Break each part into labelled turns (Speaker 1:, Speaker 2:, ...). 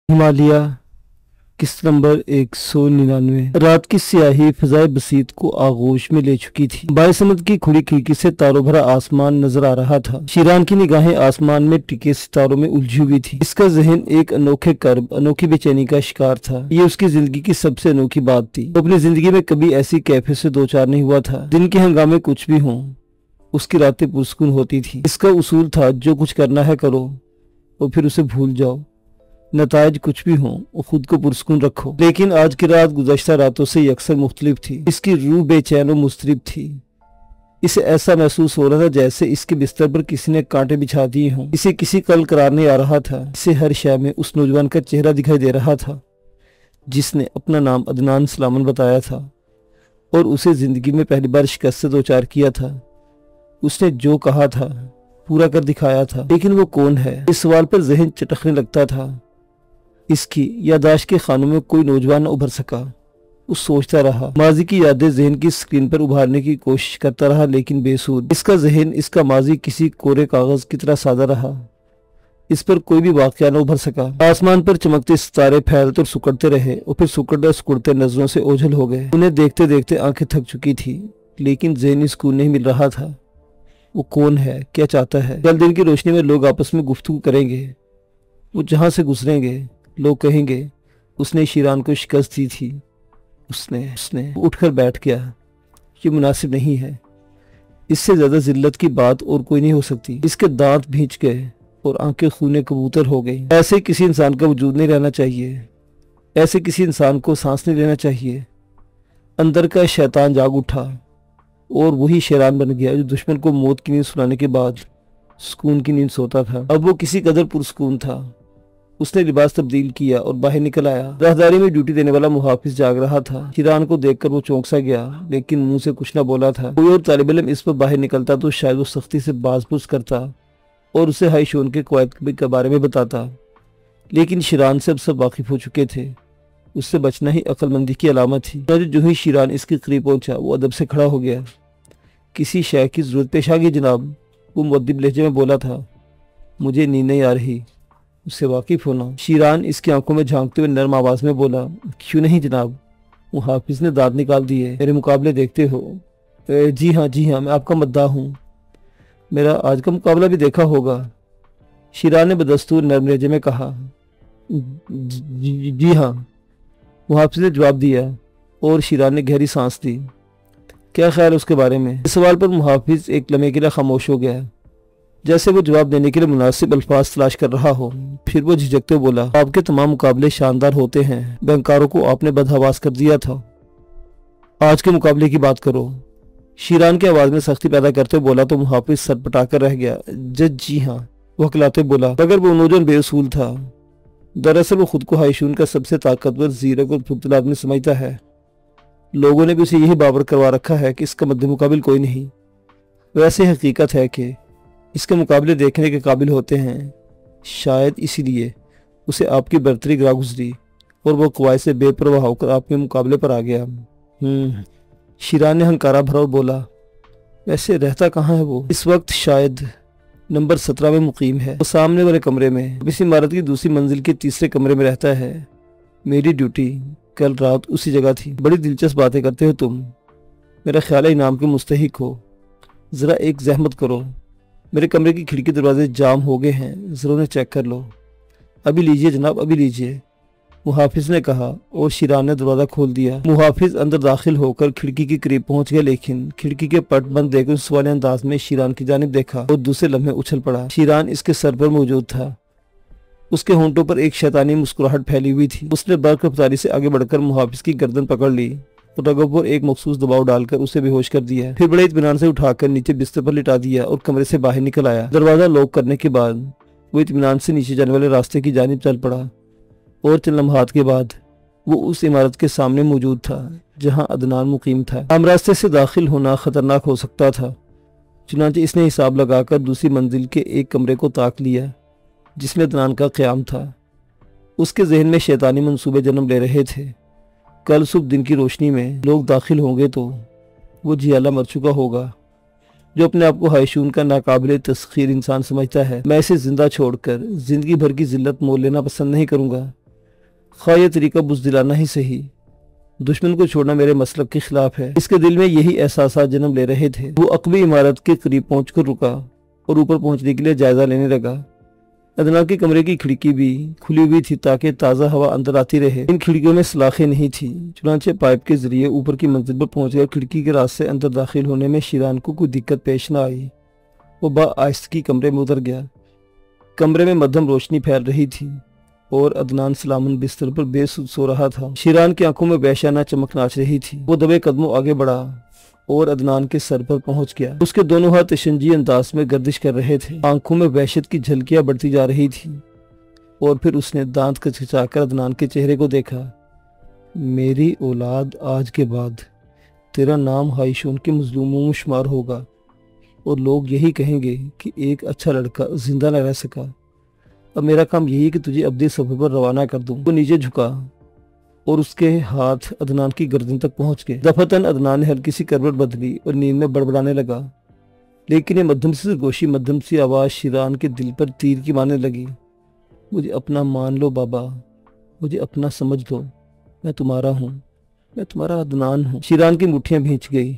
Speaker 1: हिमालय किस्त नंबर 199। रात की स्याही फजाए बसीत को आगोश में ले चुकी थी। बायसमत की खुली खिड़की से तारों भरा आसमान नजर आ रहा था। शीरान की निगाहें आसमान में टिके सितारों में उलझी हुई थी। इसका जहन एक अनोखे कर्ब, अनोखी बेचैनी का शिकार था। ये उसकी जिंदगी की सबसे अनोखी बात थी। वो अपनी जिंदगी में कभी ऐसी कैफियत से दो चार नहीं हुआ था। दिन के हंगामे कुछ भी हों, उसकी रातें पुरसुकून होती थी। इसका उसूल था, जो कुछ करना है करो और फिर उसे भूल जाओ। नतायज कुछ भी हों, वो खुद को पुरसुकून रखो। लेकिन आज की रात गुज़श्ता रातों से अक्सर मुख्तलिफ थी। इसकी रूह बेचैन और मुस्तरिब थी। इसे ऐसा महसूस हो रहा था जैसे इसके बिस्तर पर किसी ने कांटे बिछा दिए हों। इसे किसी कल करार नहीं आ रहा था। इसे हर शय में उस नौजवान का चेहरा दिखाई दे रहा था जिसने अपना नाम अदनान सलामन बताया था और उसे जिंदगी में पहली बार शिकस्त से दो चार किया था। उसने जो कहा था पूरा कर दिखाया था। लेकिन वो कौन है? इस सवाल पर जहन चटकने लगता था। इसकी यादाश्त के खानों में कोई नौजवान न उभर सका। वो सोचता रहा, माजी की यादें जहन की स्क्रीन पर उभारने की कोशिश करता रहा, लेकिन बेसूद। इसका जहन, इसका माजी किसी कोरे कागज की तरह सादा रहा। इस पर कोई भी वाकया न उभर सका। आसमान पर चमकते सितारे फैलते और सुकड़ते रहे और फिर सुकड़ते सुकड़ते नजरों से ओझल हो गए। उन्हें देखते देखते आंखें थक चुकी थी, लेकिन जहनी सुकून नहीं मिल रहा था। वो कौन है, क्या चाहता है? कल दिन की रोशनी में लोग आपस में गुफ्तगू करेंगे। वो जहां से गुजरेंगे लोग कहेंगे, उसने शीरान को शिकस्त दी थी। उसने उठकर बैठ गया। ये मुनासिब नहीं है। इससे ज्यादा जिल्लत की बात और कोई नहीं हो सकती। इसके दांत भींच गए और आंखें खूने कबूतर हो गई। ऐसे किसी इंसान का वजूद नहीं रहना चाहिए। ऐसे किसी इंसान को सांस नहीं लेना चाहिए। अंदर का शैतान जाग उठा और वही शेरान बन गया जो दुश्मन को मौत की नींद सुनाने के बाद सुकून की नींद सोता था। अब वो किसी कदर पुरसुकून था। उसने लिबास तब्दील किया और बाहर निकल आया। राहदारी में ड्यूटी देने वाला मुहाफिज जाग रहा था। शीरान को देखकर वो चौंक सा गया, लेकिन मुंह से कुछ ना बोला था। कोई और तालिब इल्म इस पर बाहर निकलता तो शायद वो सख्ती से बाज़पुस करता और उसे हाई शोन के कवायद के बारे में बताता, लेकिन शीरान से अब सब वाकिफ हो चुके थे। उससे बचना ही अक्लमंदी की अलामत थी। जो ही शीरान इसके करीब पहुंचा, वो अदब से खड़ा हो गया। किसी शय की जरूरत पेश आ गई जनाब? वो मुअद्दिब लहजे में बोला था। मुझे नींद नहीं आ रही, उससे वाकिफ होना। शीरान इसकी आंखों में झांकते हुए नरम आवाज में बोला, क्यों नहीं जनाब? मुहाफिज ने दांत निकाल दिए। मेरे मुकाबले देखते हो? जी हाँ, मैं आपका मद्दाह हूँ। मेरा आज का मुकाबला भी देखा होगा। शीरान ने बदस्तूर नरम लहजे में कहा। जी हाँ, मुहाफिज ने जवाब दिया और शीरान ने गहरी सांस ली। क्या ख्याल उसके बारे में? इस सवाल पर मुहाफिज एक लम्हे के लिए खामोश हो गया, जैसे वो जवाब देने के लिए मुनासिब अल्फाज तलाश कर रहा हो। फिर वो झिझकते बोला, आपके तमाम मुकाबले शानदार होते हैं। बैंकारों को आपने बदहवास कर दिया था। आज के मुकाबले की बात करो। शीरान की आवाज में सख्ती पैदा करते बोला तो मुहाफिज सर पटाकर रह गया। जज जी हाँ, वो हकलाते बोला। मगर वो नौजवान बेउसूल था। दरअसल वो खुद को हाईशून का सबसे ताकतवर, ज़ीरक और फुर्तीला आदमी समझता है। लोगों ने भी उसे यही बावर करवा रखा है कि इसका मद्दे मुकाबिल कोई नहीं। वैसे हकीकत है कि इसके मुकाबले देखने के काबिल होते हैं। शायद इसीलिए उसे आपकी बर्तरी गिरा गुजरी और वो कवायद से बेपरवाह होकर आपके मुकाबले पर आ गया। शीरान ने हंकारा भरा और बोला, वैसे रहता कहाँ है वो? इस वक्त शायद नंबर 17 में मुकीम है। वो सामने वाले कमरे में, इस इमारत की दूसरी मंजिल के तीसरे कमरे में रहता है। मेरी ड्यूटी कल रात उसी जगह थी। बड़ी दिलचस्प बातें करते हो तुम। मेरा ख्याल है इनाम के मुस्तहिक हो। जरा एक जहमत करो, मेरे कमरे की खिड़की दरवाजे जाम हो गए हैं, जरा उन्हें चेक कर लो। अभी लीजिए जनाब, अभी लीजिए, मुहाफिज ने कहा और शीरान ने दरवाजा खोल दिया। मुहाफिज अंदर दाखिल होकर खिड़की के करीब पहुंच गया, लेकिन खिड़की के पट बंद देखकर उस वाले अंदाज में शीरान की जानिब देखा और दूसरे लम्हे उछल पड़ा। शीरान इसके सर पर मौजूद था। उसके होंठों पर एक शैतानी मुस्कुराहट फैली हुई थी। उसने बर्क रफ्तारी से आगे बढ़कर मुहाफिज की गर्दन पकड़ ली और रगों पर एक मखसूस दबाव डालकर उसे बेहोश कर दिया। फिर बड़े इत्मीनान से उठाकर नीचे बिस्तर पर लिटा दिया और कमरे से बाहर निकल आया। दरवाजा लॉक करने के बाद वो इत्मीनान से नीचे जाने वाले रास्ते की जानिब चल पड़ा और चंद लम्हात के बाद वो उस इमारत के सामने मौजूद था जहां अदनान मुकीम था। आम रास्ते से दाखिल होना खतरनाक हो सकता था, चुनांचे इसने हिसाब लगाकर दूसरी मंजिल के एक कमरे को ताक लिया जिसमें अदनान का क़याम था। उसके जहन में शैतानी मंसूबे जन्म ले रहे थे। कल सुबह दिन की रोशनी में लोग दाखिल होंगे तो वो जियाला मर चुका होगा। जो अपने आप को हायशून का नाकाबिले तस्खीर इंसान समझता है, मैं इसे जिंदा छोड़कर जिंदगी भर की जिल्लत मोल लेना पसंद नहीं करूंगा। خواہ یہ طریقہ بزدلانہ ہی صحیح، دشمن کو چھوڑنا میرے مسلک کے خلاف ہے۔ اس کے دل میں یہی احساسات جنم لے رہے تھے۔ وہ عقبی عمارت کے قریب پہنچ کر رکا اور اوپر پہنچنے کے لیے جائزہ لینے لگا۔ عدنان کے کمرے کی کھڑکی بھی کھلی ہوئی تھی تاکہ تازہ ہوا اندر آتی رہے۔ ان کھڑکیوں میں سلاخیں نہیں تھیں، چنانچہ پائپ کے ذریعے اوپر کی منزل پر پہنچ گیا۔ کھڑکی کے راستے سے اندر داخل ہونے میں شیران کو کوئی دقت پیش نہ آئی۔ وہ بآہستگی کمرے میں اتر گیا۔ کمرے میں مدھم روشنی پھیل رہی تھی اور عدنان سلامن بستر پر بے سود سو رہا تھا۔ شیران کی آنکھوں میں وحشیانہ چمک ناچ رہی تھی۔ وہ دبے قدموں آگے بڑھا اور عدنان کے سر پر پہنچ گیا۔ اس کے دونوں ہاتھ تشنجی انداز میں گردش کر رہے تھے۔ آنکھوں میں وحشت کی جھلکیاں بڑھتی جا رہی تھی اور پھر اس نے دانت کچکچا کر عدنان کے چہرے کو دیکھا۔ میری اولاد، آج کے بعد تیرا نام ہائشون کے مظلوموں میں شمار ہوگا اور لوگ یہی کہیں گے کہ ایک اچھا لڑکا زندہ نہ رہ سکا۔ اب میرا کام یہی ہے کہ تجھے ابدی سفر پر روانہ کر دوں۔ وہ نیچے جھکا اور اس کے ہاتھ عدنان کی گردن تک پہنچ گئے۔ دفعتاً عدنان نے ہلکی سی کروٹ بدلی اور نیند میں بڑبڑانے لگا، لیکن یہ مدھم سی سرگوشی، مدھم سی آواز شیران کے دل پر تیر کی مارنے لگی۔ مجھے اپنا مان لو بابا، مجھے اپنا سمجھ لو، میں تمہارا ہوں، میں تمہارا عدنان ہوں۔ شیران کی مٹھیاں بھینچ گئی۔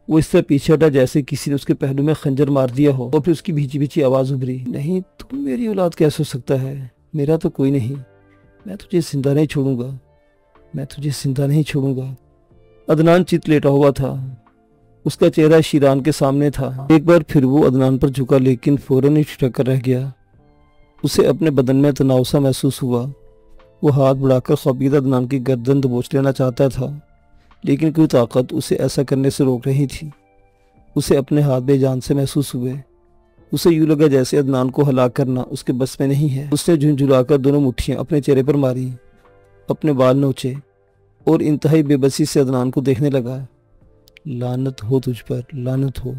Speaker 1: وہ اس سے پیچھے ہٹا جیسے کسی نے اس کے پہلو میں خنجر مار دیا ہو، اور پھر اس کی بھیچی بھیچی آواز ابھری، نہیں، تم میری اولاد کیسے ہو سکتا ہے؟ میرا تو کوئی نہیں، میں تجھے زندہ نہیں چھوڑوں گا، میں تجھے زندہ نہیں چھوڑوں گا۔ عدنان چت لیٹا ہوا تھا، اس کا چہرہ شیران کے سامنے تھا۔ ایک بار پھر وہ عدنان پر جھکا، لیکن فوراً ہی ٹھٹک کر رہ گیا۔ اسے اپنے بدن میں تناؤ سا محسوس ہوا۔ وہ ہاتھ بڑھا کر خوابیدہ عدنان کی گردن دبوچ لینا چاہتا تھا، لیکن کوئی طاقت اسے ایسا کرنے سے روک رہی تھی۔ اسے اپنے ہاتھ بے جان سے محسوس ہوئے۔ اسے یوں لگا جیسے عدنان کو ہلاک کرنا اس کے بس میں نہیں ہے۔ اس نے جھنجھلا کر دونوں مٹھیاں اپنے چہرے پر ماری، اپنے بال نوچے اور انتہائی بے بسی سے عدنان کو دیکھنے لگا۔ لعنت ہو تجھ پر، لعنت ہو،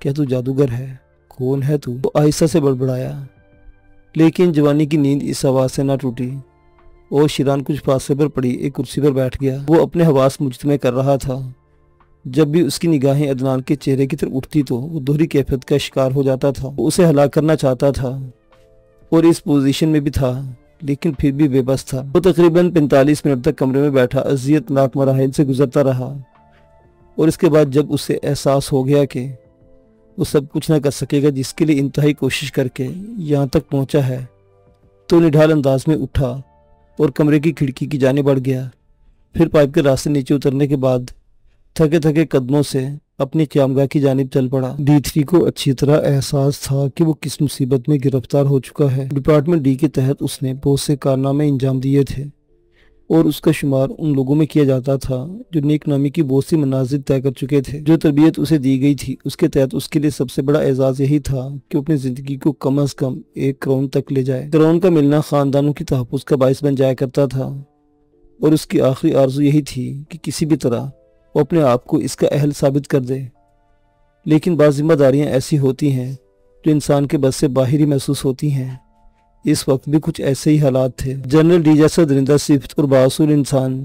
Speaker 1: کیا تو جادوگر ہے؟ کون ہے تو؟ وہ آہستہ سے بڑبڑایا، لیکن جوانی کی نیند اس آواز سے نہ ٹوٹی اور شیران کچھ فاصلے پر پڑی ایک کرسی پر بیٹھ گیا۔ وہ اپنے حواس مجتمع کر رہا تھا۔ جب بھی اس کی نگاہیں عدنان کے چہرے کی طرف اٹھتی تو وہ دوہری کیفیت کا شکار ہو جاتا تھا۔ وہ اسے ہلاک کرنا چاہتا تھا اور اس پوزیشن میں بھی تھا، لیکن پھر بھی بے بس تھا۔ وہ تقریباً 45 منٹ تک کمرے میں بیٹھا اذیت ناک مراحل سے گزرتا رہا، اور اس کے بعد جب اسے احساس ہو گیا کہ وہ سب کچھ نہ کر سکے گا جس کے لیے انتہائی کوشش کر کے یہاں تک پہنچا ہے، تو نڈھال انداز میں اٹھا اور کمرے کی کھڑکی کی جانب بڑھ گیا۔ پھر پائپ کے راستے نیچے اترنے کے بعد تھکے تھکے قدموں سے اپنی قیامگاہ کی جانب چل پڑا۔ D3 کو اچھی طرح احساس تھا کہ وہ کس مصیبت میں گرفتار ہو چکا ہے۔ ڈپارٹمنٹ ڈی کے تحت اس نے بہت سے کارنامے انجام دیے تھے اور اس کا شمار ان لوگوں میں کیا جاتا تھا جو نیک نامی کی بہت سی منازل طے کر چکے تھے۔ جو تربیت اسے دی گئی تھی اس کے تحت اس کے لیے سب سے بڑا اعزاز یہی تھا کہ وہ اپنی زندگی کو کم از کم 1 کروڑ تک لے جائے۔ کروڑ کا ملنا خاندانوں کی تحفظ کا باعث بن جایا کرتا تھا، اور اس کی آخری آرزو یہی تھی کہ کسی بھی طرح وہ اپنے آپ کو اس کا اہل ثابت کر دے۔ لیکن بعض ذمہ داریاں ایسی ہوتی ہیں جو انسان کے بس سے باہر ہی محسوس ہوتی ہیں۔ اس وقت بھی کچھ ایسے ہی حالات تھے۔ جنرل ڈی جیسا درندہ صفت اور بااصول انسان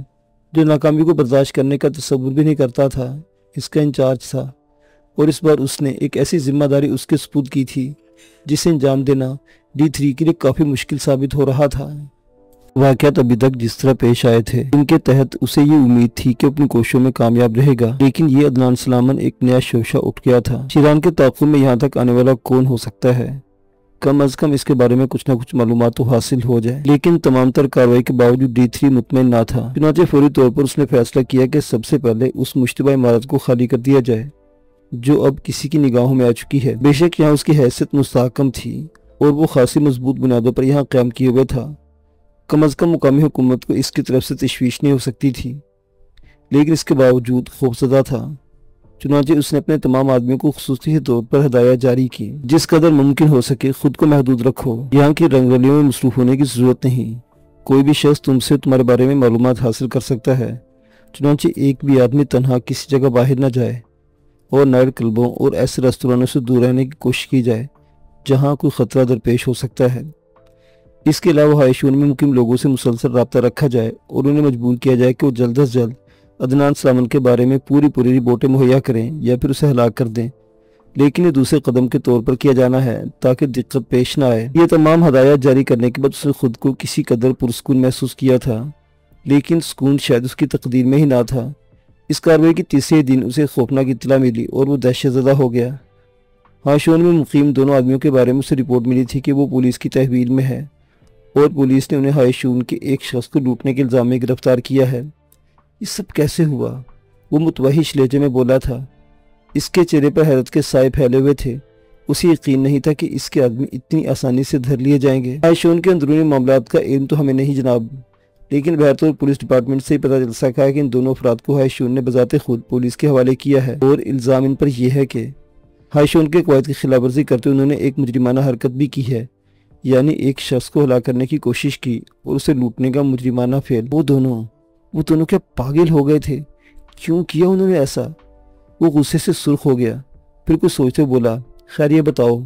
Speaker 1: جو ناکامی کو برداشت کرنے کا تصور بھی نہیں کرتا تھا، اس کا انچارج تھا، اور اس بار اس نے ایک ایسی ذمہ داری اس کے سپرد کی تھی جسے انجام دینا D3 کے لیے کافی مشکل ثابت ہو رہا تھا۔ واقعات ابھی تک جس طرح پیش آئے تھے ان کے تحت اسے یہ امید تھی کہ اپنی کوششوں میں کامیاب رہے گا، لیکن یہ عدنان سلامن ایک نیا شوشہ اٹھ گیا تھا۔ شیران کے تعاقب میں یہاں تک آنے والا کون ہو سکتا ہے؟ کم از کم اس کے بارے میں کچھ نہ کچھ معلومات تو حاصل ہو جائے۔ لیکن تمام تر کارروائی کے باوجود D3 مطمئن نہ تھا۔ چنانچہ فوری طور پر اس نے فیصلہ کیا کہ سب سے پہلے اس مشتبہ عمارت کو خالی کر دیا جائے جو اب کسی کی نگاہوں میں آ چکی ہے۔ بے شک یہاں اس کی حیثیت مستحکم تھی اور وہ خاصی مضبوط بنیادوں پر یہاں قیام کیے ہوئے تھا۔ کم از کم مقامی حکومت کو اس کی طرف سے تشویش نہیں ہو سکتی تھی، لیکن اس کے باوجود خوفزدہ تھا۔ چنانچہ اس نے اپنے تمام آدمیوں کو خصوصی طور پر ہدایت جاری کی، جس قدر ممکن ہو سکے خود کو محدود رکھو، یہاں کی رنگولیوں میں مصروف ہونے کی ضرورت نہیں، کوئی بھی شخص تم سے تمہارے بارے میں معلومات حاصل کر سکتا ہے۔ چنانچہ ایک بھی آدمی تنہا کسی جگہ باہر نہ جائے، اور نائٹ کلبوں اور ایسے ریستورانوں سے دور رہنے کی کوشش کی جائے جہاں کوئی خطرہ درپیش ہو سکتا ہے۔ اس کے علاوہ ہائشون میں مقیم لوگوں سے مسلسل رابطہ رکھا جائے اور انہیں مجبور کیا جائے کہ وہ جلد از جلد عدنان سلامن کے بارے میں پوری رپورٹیں مہیا کریں یا پھر اسے ہلاک کر دیں، लेकिन ये दूसरे कदम के तौर पर किया जाना है ताकि दिक्कत पेश ना आए। ये तमाम हदायत जारी करने के बाद उसने खुद को किसी कदर पुरस्कून महसूस किया था, लेकिन सुकून शायद उसकी तकदीर में ही ना था। इस कार्रवाई के तीसरे दिन उसे खौफनाक इत्तला मिली और वो दहशतज़दा हो गया। हाशोन में मुकीम दोनों आदमियों के बारे में उसे रिपोर्ट मिली थी कि वो पुलिस की तहवील में है और पुलिस ने उन्हें हाशोन के एक शख्स को लूटने के इल्ज़ाम में गिरफ्तार किया है। ये सब कैसे हुआ? वो मुतवहिश लहजे में बोला था। इसके चेहरे पर हैरत के साए फैले हुए थे। उसे यकीन नहीं था कि इसके आदमी इतनी आसानी से धर लिए जाएंगे। हाशोन के अंदरूनी मामलात का इल्म तो हमें नहीं जनाब, लेकिन बहरतौर पुलिस डिपार्टमेंट से ही पता चल सका है कि इन दोनों अफराद को हाशोन ने बजाते खुद पुलिस के हवाले किया है और इल्ज़ाम इन पर यह है कि हाशोन के कवायद की खिलाफवर्जी करते उन्होंने एक मुजरिमाना हरकत भी की है, यानी एक शख्स को हलाक करने की कोशिश की और उसे लूटने का मुजरिमाना फेल। वो दोनों क्या पागल हो गए थे? क्यों किया उन्होंने ऐसा? वो गुस्से से सुर्ख हो गया, फिर कुछ सोचते बोला, खैर ये बताओ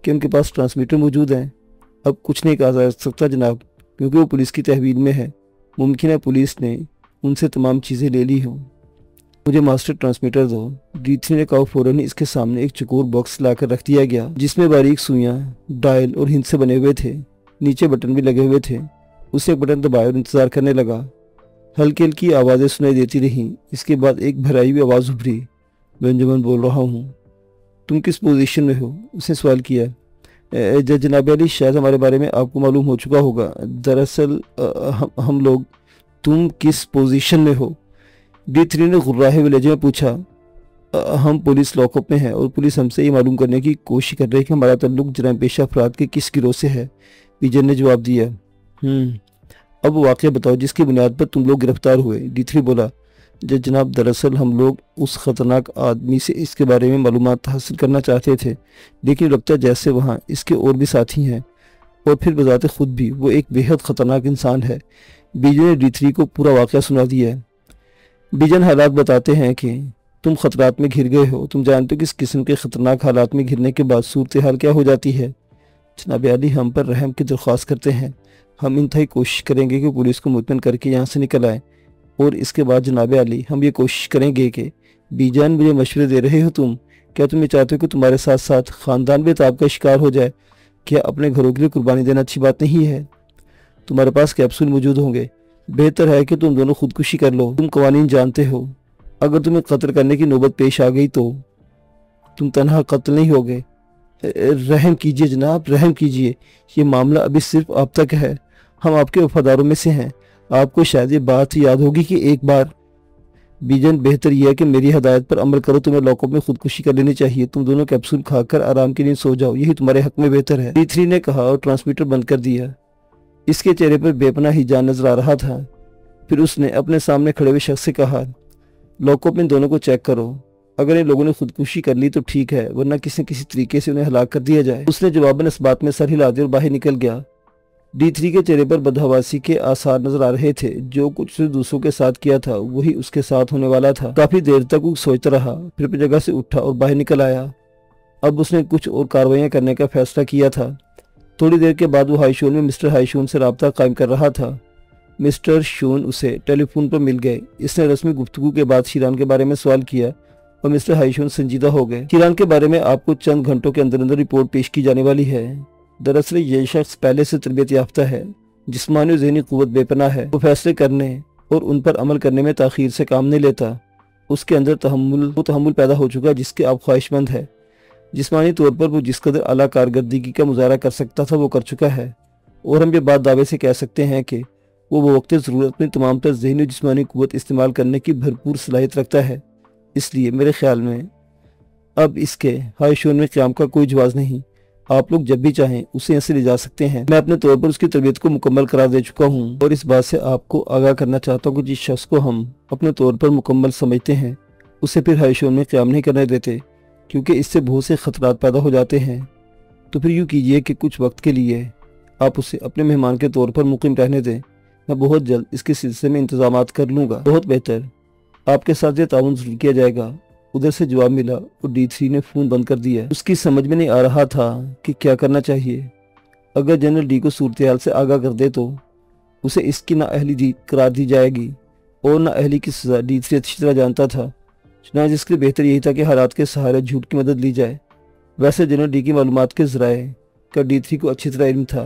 Speaker 1: कि उनके पास ट्रांसमीटर मौजूद हैं? अब कुछ नहीं कहा जा सकता जनाब, क्योंकि वो पुलिस की तहवील में है। मुमकिन है पुलिस ने उनसे तमाम चीज़ें ले ली हों। मुझे मास्टर ट्रांसमीटर दो। D3 ने कहा। फौरन इसके सामने एक चकोर बॉक्स लाकर रख दिया गया जिसमें बारीक सुइयां, डायल और हिंद से बने हुए थे। नीचे बटन भी लगे हुए थे। उसे एक बटन दबाया और इंतजार करने लगा। हल्की हल्की आवाज़ें सुनाई देती रहीं। इसके बाद एक भराई हुई आवाज़ उभरी। बेंजामिन बोल रहा हूँ। तुम किस पोजीशन में हो? उसने सवाल किया। जनाब अली, शायद हमारे बारे में आपको मालूम हो चुका होगा। दरअसल हम लोग। तुम किस पोजीशन में हो? D3 ने गुर्राहे हुए लहजे में पूछा। हम पुलिस लॉकअप में हैं और पुलिस हमसे ये मालूम करने की कोशिश कर रही है कि हमारा ताल्लुक जराइम पेशा अफराद के किस गिरोह से है। पीजन ने जवाब दिया। अब वाक़या बताओ जिसकी बुनियाद पर तुम लोग गिरफ्तार हुए। D3 बोला। जनाब, दरअसल हम लोग उस ख़तरनाक आदमी से इसके बारे में मालूमात हासिल करना चाहते थे, लेकिन लगता जैसे वहाँ इसके और भी साथी हैं और फिर बजाते खुद भी वो एक बेहद ख़तरनाक इंसान है। बीजन ने D3 को पूरा वाक़या सुना दिया है। बीजन हालात बताते हैं कि तुम खतरात में घिर गए हो। तुम जानते हो कि इस किस्म के ख़तरनाक हालात में घिरने के बाद सूरत हाल क्या हो जाती है। जनाब अली, हम पर रहम की दरख्वास्त करते हैं। हम इंतहाई कोशिश करेंगे कि पुलिस को मुतमईन करके यहाँ से निकल आए, और इसके बाद जनाब अली हम ये कोशिश करेंगे कि बीजान मुझे मशवरे दे रहे हो तुम, क्या तुम ये चाहते हो कि तुम्हारे साथ साथ ख़ानदान भी ताब का शिकार हो जाए? क्या अपने घरों के लिए कुर्बानी देना अच्छी बात नहीं है? तुम्हारे पास कैप्सूल मौजूद होंगे। बेहतर है कि तुम दोनों खुदकुशी कर लो। तुम कवानीन जानते हो, अगर तुम्हें कत्ल करने की नौबत पेश आ गई तो तुम तनहा कत्ल नहीं होगे। रहम कीजिए जनाब, रहम कीजिए। ये मामला अभी सिर्फ आप तक है। हम आपके वफादारों में से हैं। आपको शायद ये बात याद होगी कि एक बार। बीजन, बेहतर यह है कि मेरी हदायत पर अमल करो। तुम्हें लॉकअप में खुदकुशी कर लेनी चाहिए। तुम दोनों कैप्सूल खाकर आराम के लिए सो जाओ, यही तुम्हारे हक में बेहतर है। D3 ने कहा और ट्रांसमीटर बंद कर दिया। इसके चेहरे पर बेपनाह ही जान नजर आ रहा था। फिर उसने अपने सामने खड़े हुए शख्स से कहा, लॉकअप में इन दोनों को चेक करो। अगर इन लोगों ने खुदकुशी कर ली तो ठीक है, वरना किसी न किसी तरीके से उन्हें हलाक कर दिया जाए। उसने जवाबन इस बात में सर हिला दिया और बाहर निकल गया। D3 के चेहरे पर बदहवासी के आसार नजर आ रहे थे। जो कुछ उसने दूसरों के साथ किया था वही उसके साथ होने वाला था। काफी देर तक वो सोचता रहा, फिर अपनी जगह से उठा और बाहर निकल आया। अब उसने कुछ और कार्रवाइयां करने का फैसला किया था। थोड़ी देर के बाद वो हाईशोन में मिस्टर हाईशोन से रब्ता कायम कर रहा था। मिस्टर शोन उसे टेलीफोन पर मिल गए। इसने रस्मी गुफ्तगू के बाद शीरान के बारे में सवाल किया और मिस्टर हाईशोन संजीदा हो गए। शीरान के बारे में आपको चंद घंटों के अंदर अंदर रिपोर्ट पेश की जाने वाली है। दरअसल ये शख्स पहले से तरबियत याफ्ता है, जिस्मानी और ज़हनी क़ुव्वत बेपनाह है। वो फैसले करने और उन पर अमल करने में ताख़ीर से काम नहीं लेता। उसके अंदर तहम्मुल पैदा हो चुका है जिसके आप ख्वाहिशमंद है। जिस्मानी तौर पर वो जिस कदर आला कारकर्दगी का मुजाहरा कर सकता था वो कर चुका है, और हम ये बात दावे से कह सकते हैं कि वो वक्त ज़रूरत अपनी तमाम तर ज़हनी और जिस्मानी क़ुव्वत इस्तेमाल करने की भरपूर सलाहियत रखता है। इसलिए मेरे ख्याल में अब इसके हाईशोन में क़याम का कोई जवाज़ नहीं। आप लोग जब भी चाहें उसे यहाँ से ले जा सकते हैं। मैं अपने तौर पर उसकी तरबियत को मुकम्मल करार दे चुका हूँ और इस बात से आपको आगाह करना चाहता हूँ कि जिस शख्स को हम अपने तौर पर मुकम्मल समझते हैं उसे फिर हाईशोन में क़याम नहीं करने देते, क्योंकि इससे बहुत से ख़तरात पैदा हो जाते हैं। तो फिर यूँ कीजिए कि कुछ वक्त के लिए आप उसे अपने मेहमान के तौर पर मुक़ीम रहने दें। मैं बहुत जल्द इसके सिलसिले में इंतजामात कर लूँगा। बहुत बेहतर, आपके साथ ये ताउन ज़रूर किया जाएगा। उधर से जवाब मिला और D3 ने फ़ोन बंद कर दिया। उसकी समझ में नहीं आ रहा था कि क्या करना चाहिए। अगर जनरल D को सूरत हाल से आगाह कर दे तो उसे इसकी नाअहली करार दी जाएगी और नाअहली की सज़ा D3 अच्छी तरह जानता था। चुनांचे इसके लिए बेहतर यही था कि हालात के सहारे झूठ की मदद ली जाए। वैसे जनरल डी की मालूमात के ज़राए का D3 को अच्छी तरह इल्म था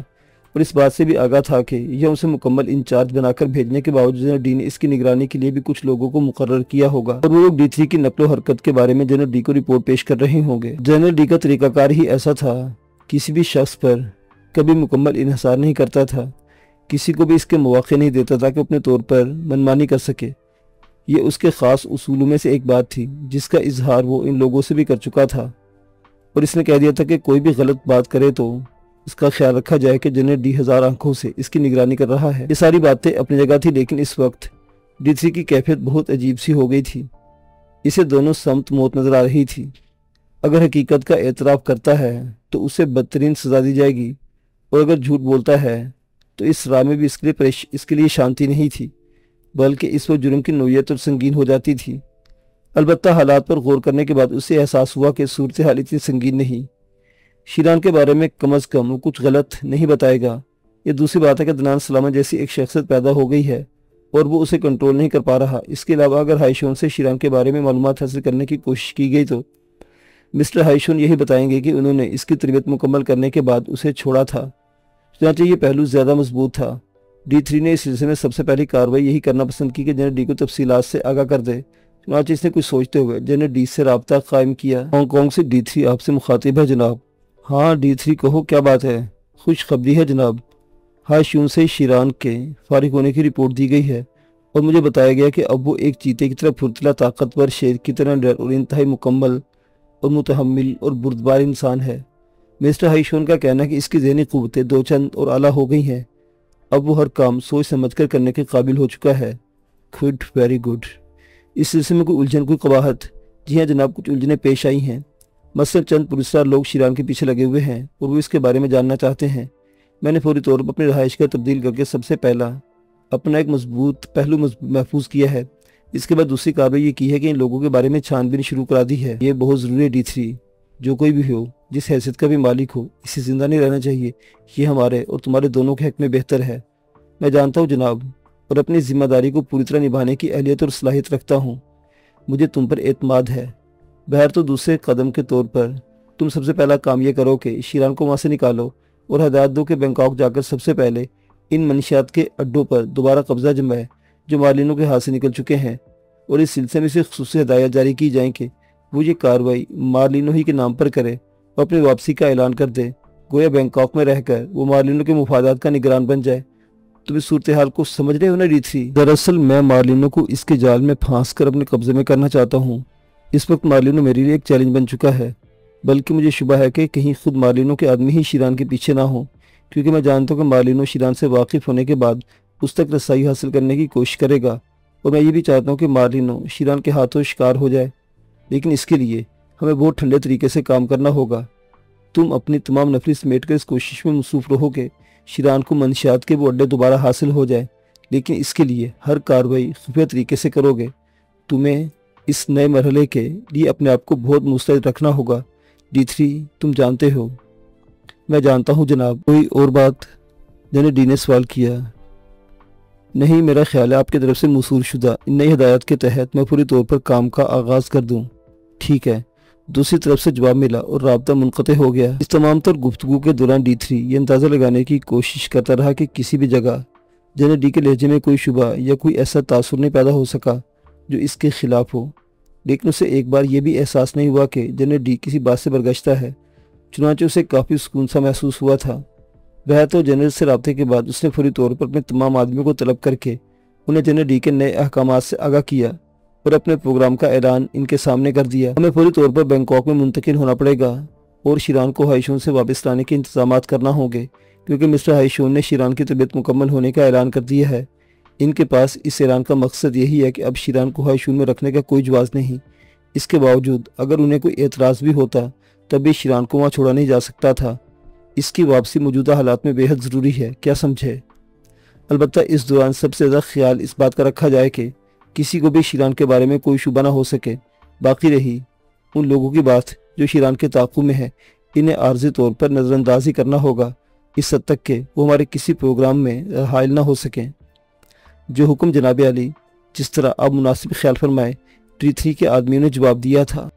Speaker 1: और इस बात से भी आगाह था कि यह उसे मुकम्मल इंचार्ज बनाकर भेजने के बावजूद जनरल डी ने इसकी निगरानी के लिए भी कुछ लोगों को मुकर्रर किया होगा और वो लोग D3 की नकलो हरकत के बारे में जनरल डी को रिपोर्ट पेश कर रहे होंगे। जनरल डी का तरीकाकार ही ऐसा था, किसी भी शख्स पर कभी मुकम्मल इन्हिसार नहीं करता था, किसी को भी इसके मौके नहीं देता था कि अपने तौर पर मनमानी कर सके। ये उसके ख़ास उसूलों में से एक बात थी जिसका इजहार वो इन लोगों से भी कर चुका था और इसने कह दिया था कि कोई भी गलत बात करे तो इसका ख्याल रखा जाए कि जनरल डी 1000 आंखों से इसकी निगरानी कर रहा है। ये सारी बातें अपनी जगह थी, लेकिन इस वक्त D3 की कैफियत बहुत अजीब सी हो गई थी। इसे दोनों समत मौत नजर आ रही थी। अगर हकीकत का एतराफ़ करता है तो उसे बदतरीन सजा दी जाएगी और अगर झूठ बोलता है तो इस राह में भी इसके लिए शांति नहीं थी, बल्कि इस पर जुर्म की नौयत और संगीन हो जाती थी। अलबत्ता हालात पर गौर करने के बाद उसे एहसास हुआ कि सूरत हाल इतनी संगीन नहीं। शीरान के बारे में कम अज़ कम वो कुछ गलत नहीं बताएगा। ये दूसरी बात है कि अदनान सलामत जैसी एक शख्सियत पैदा हो गई है और वो उसे कंट्रोल नहीं कर पा रहा। इसके अलावा अगर हाइशोन से शीरान के बारे में मालूमात हासिल करने की कोशिश की गई तो मिस्टर हाइशोन यही बताएंगे कि उन्होंने इसकी तरबियत मुकम्मल करने के बाद उसे छोड़ा था। चुनांचे ये पहलू ज़्यादा मजबूत था। D3 ने इस सिलसिले में सबसे पहली कार्रवाई यही करना पसंद की कि जनरल डी को तफसीलात से आगाह कर दे। चुनांचे इसने कुछ सोचते हुए जनरल डी से रब्ता कायम किया। हांगकांग से D3 आपसे मुखातिब है जनाब। हाँ D3 कहो, क्या बात है? खुशखबरी है जनाब। हाइशोन से शीरान के फारिग होने की रिपोर्ट दी गई है और मुझे बताया गया कि अब वो एक चीते की तरह फुर्तीला, ताकतवर, शेर की तरह डर और इंतहाई मुकम्मल और मुतहम्मिल और बुर्दबार इंसान है। मिस्टर हाइशोन का कहना है कि इसकी ज़हनी क़ुव्वतें दो चंद और आला हो गई हैं। अब वो हर काम सोच समझ कर करने के काबिल हो चुका है। Good, very good. इस सिलसिले में कोई उलझन, कोई कबाहत? जी हाँ जनाब, कुछ उलझनें पेश आई हैं। मसलन चंद पुलिसदार लोग शीरान के पीछे लगे हुए हैं और वो इसके बारे में जानना चाहते हैं। मैंने फौरी तौर पर अपनी रहाइश का तब्दील करके सबसे पहला अपना एक मजबूत पहलू महफूज किया है। इसके बाद दूसरी कार्रवाई ये की है कि इन लोगों के बारे में छानबीन शुरू करा दी है। ये बहुत ज़रूरी है D3, जो कोई भी हो, जिस हैसियत का भी मालिक हो, इसे ज़िंदा नहीं रहना चाहिए। ये हमारे और तुम्हारे दोनों के हक में बेहतर है। मैं जानता हूँ जनाब, और अपनी जिम्मेदारी को पूरी तरह निभाने की अहलियत और सलाहियत रखता हूँ। मुझे तुम पर एतमाद है। बहर तो दूसरे कदम के तौर पर तुम सबसे पहला काम ये करो कि शीरान को वहाँ से निकालो और हदायत दो कि बैंकॉक जाकर सबसे पहले इन मंशियात के अड्डों पर दोबारा कब्जा जमाए जो मालिनों के हाथ से निकल चुके हैं, और इस सिलसिले में से खुसूसी हदायत जारी की जाए कि वो ये कार्रवाई मालिनों ही के नाम पर करे और अपनी वापसी का ऐलान कर दे। गोया बैंकॉक में रहकर वो मालिनों के मुफादात का निगरान बन जाए। तुम इस सूरत हाल को समझ रहे हो ना D3? दरअसल मैं मालिनों को इसके जाल में फांस कर अपने कब्जे में करना चाहता हूँ। इस वक्त मालिनों मेरे लिए एक चैलेंज बन चुका है, बल्कि मुझे शुबा है कि कहीं खुद मालिनों के आदमी ही शीरान के पीछे ना हो, क्योंकि मैं जानता हूँ कि मालिनों शीरान से वाकिफ होने के बाद उस तक रसाई हासिल करने की कोशिश करेगा, और मैं ये भी चाहता हूँ कि मालिनों शीरान के हाथों शिकार हो जाए। लेकिन इसके लिए हमें बहुत ठंडे तरीके से काम करना होगा। तुम अपनी तमाम नफरी समेट कर इस कोशिश में मसरूफ़ रहो कि शीरान को मंशियात के वो अड्डे दोबारा हासिल हो जाए, लेकिन इसके लिए हर कार्रवाई खुफिया तरीके से करोगे। तुम्हें इस नए मरहले के लिए अपने आप को बहुत मुस्तैद रखना होगा। D3 तुम जानते हो। मैं जानता हूँ जनाब। कोई और बात? जनरल डी ने सवाल किया। नहीं, मेरा ख्याल है आपकी तरफ से मसूल शुदा इन नई हदायत के तहत मैं पूरी तौर पर काम का आगाज़ कर दूँ। ठीक है। दूसरी तरफ से जवाब मिला और राब्ता मुनक़ते हो गया। इस तमाम तर गुफ्तगू के दौरान D3 ये अंदाज़ा लगाने की कोशिश करता रहा कि किसी भी जगह जनरल डी के लहजे में कोई शुबा या कोई ऐसा तासुर नहीं पैदा हो सका जो इसके खिलाफ हो। लेकिन उसे एक बार यह भी एहसास नहीं हुआ कि जनरल डी किसी बात से बरगश्ता है। चुनांचे उसे काफ़ी सुकून सा महसूस हुआ था। वह तो जनरल से राब्ते के बाद उसने फौरी तौर पर अपने तमाम आदमियों को तलब करके उन्हें जनरल डी के नए अहकामात से आगाह किया और अपने प्रोग्राम का ऐलान इनके सामने कर दिया। हमें फौरी तौर पर बैंकॉक में मुंतकिल होना पड़ेगा और शीरान को हाइशोन से वापस लाने के इंतजाम करना होंगे, क्योंकि मिस्टर हाइशोन ने शीरान की तबीयत मुकम्मल होने का ऐलान कर दिया है। इनके पास इस ऐलान का मकसद यही है कि अब शीरान को हाइशोन में रखने का कोई जवाज़ नहीं। इसके बावजूद अगर उन्हें कोई एतराज़ भी होता तब भी शीरान को वहाँ छोड़ा नहीं जा सकता था। इसकी वापसी मौजूदा हालात में बेहद ज़रूरी है, क्या समझे? अलबत्ता इस दौरान सबसे ज़्यादा ख्याल इस बात का रखा जाए कि किसी को भी शीरान के बारे में कोई शुबा ना हो सके। बाकी रही उन लोगों की बात जो शीरान के ताक़ू में है, इन्हें आर्जी तौर पर नज़रअंदाज ही करना होगा इस हद तक कि वो हमारे किसी प्रोग्राम में हायल ना हो सकें। जो हुक्म जनाब अली, जिस तरह आप मुनासिब ख्याल फरमाए, D3 के आदमियों ने जवाब दिया था।